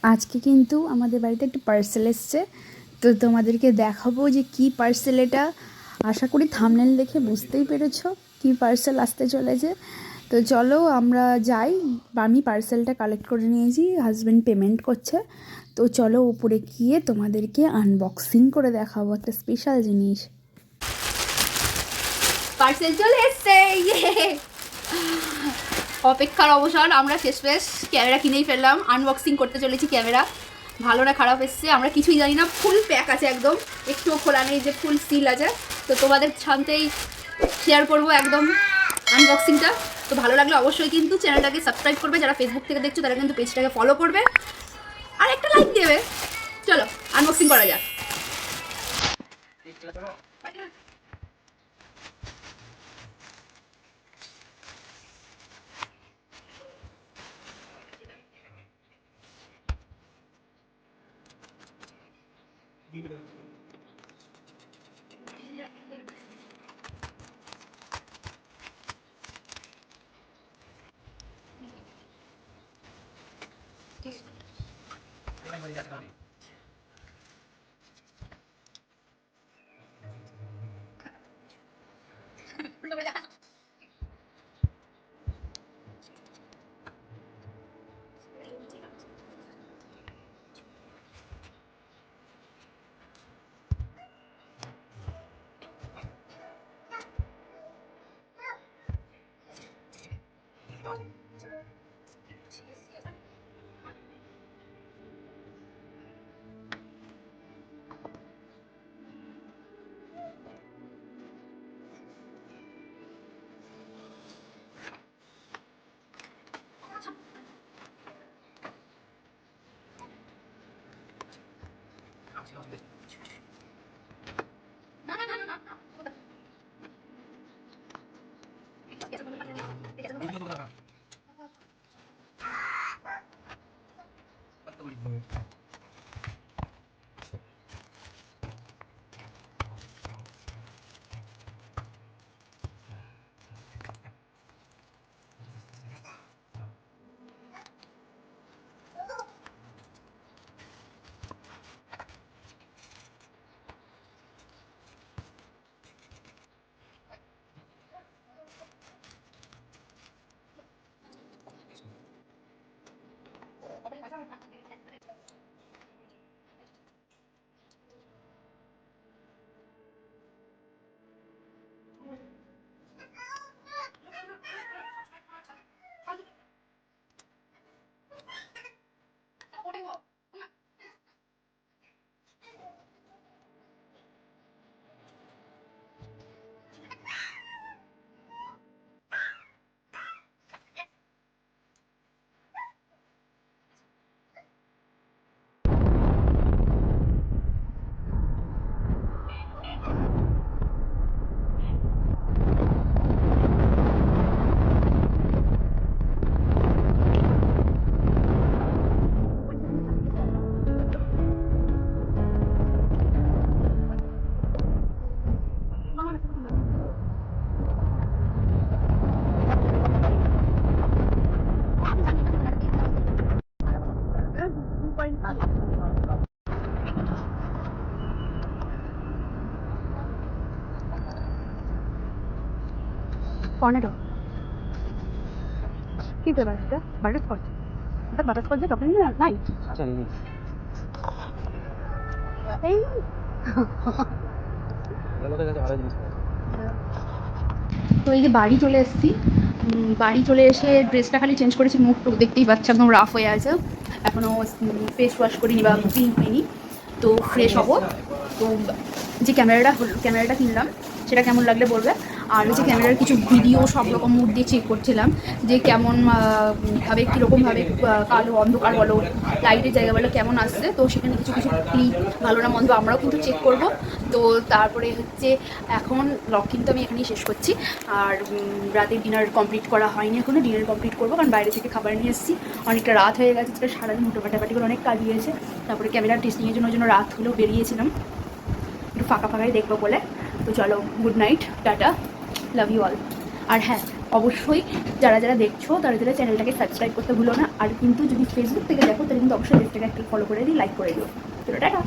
আজকে কিন্তু আমাদের বাড়িতে একটা পার্সেল এসছে, তো তোমাদেরকে দেখাবো যে কি পার্সেল এটা। আশা করি থাম্বনেল দেখে বুঝতেই পেরেছো কি পার্সেল আসতে চলেছে। তো চলো আমরা যাই। আমি পার্সেলটা কালেক্ট করে নিয়েছি, হাজব্যান্ড পেমেন্ট করছে। তো চলো উপরে গিয়ে তোমাদেরকে আনবক্সিং করে দেখাবো একটা স্পেশাল জিনিস। পার্সেল চলে এসছে, অপেক্ষার অবসান। আমরা শেষমেশ ক্যামেরা কিনেই ফেললাম, আনবক্সিং করতে চলেছি। ক্যামেরা ভালো না খারাপ এসছে আমরা কিছুই জানি না, ফুল প্যাক আছে একদম, একটুও খোলা নেই, যে ফুল সিল আছে। তো তোমাদের সাথেই শেয়ার করবো একদম আনবক্সিংটা। তো ভালো লাগলে অবশ্যই কিন্তু চ্যানেলটাকে সাবস্ক্রাইব করবে, যারা ফেসবুক থেকে দেখছো তারা কিন্তু পেজটাকে ফলো করবে আর একটা লাইক দেবে। চলো আনবক্সিং করা যাক। টর্নেডো কি ফ্লেভার এটা? বাটারস্কচ। এটা বাটারস্কচ যে চকলেট নাই। এই তো এই যে বাড়ি চলে এসেছি, বাড়ি চলে এসে ড্রেসটা খালি চেঞ্জ করেছি, মুখ টুক দেখতেই পাচ্ছি একদম রাফ হয়ে আছে, এখনও ফেস ওয়াশ করিনি বা ক্লিন হয়নি। তো ফ্রেশ হবো। তো যে ক্যামেরাটা কিনলাম সেটা কেমন লাগলে বলবে। আর ওই যে ক্যামেরার কিছু ভিডিও সব রকম মুড দিয়ে চেক করছিলাম যে কেমন ভাবে কীরকমভাবে কালো অন্ধকার বলো লাইটের জায়গা বলো কেমন আসছে। তো সেখানে কিছু কিছু ক্লিপ ভালো না মন্দ আমরাও কিন্তু চেক করব। তো তারপরে হচ্ছে এখন ব্লগ কিন্তু আমি এখানেই শেষ করছি। আর রাতের ডিনার কমপ্লিট করা হয়নি, এখনও ডিনার কমপ্লিট করবো কারণ বাইরে থেকে খাবার নিয়ে এসেছি, অনেকটা রাত হয়ে গেছে, সারাদিন হুটো পাটাপাটি করে অনেক কাজ দিয়েছে। তারপরে ক্যামেরা টেস্টিংয়ের জন্য রাত হলেও বেরিয়েছিলাম একটু ফাঁকা ফাঁকাই দেখবো বলে। তো চলো, good night, tata, love you all. আর হ্যাঁ, অবশ্যই যারা যারা দেখছো তারা যারা চ্যানেলটাকে সাবস্ক্রাইব করতে ভুলো না। আর কিন্তু যদি ফেসবুক থেকে দেখো তাহলে কিন্তু অবশ্যই পেজটাকে একটা ফলো করে দিই, লাইক করে দিও। চলো টাটা।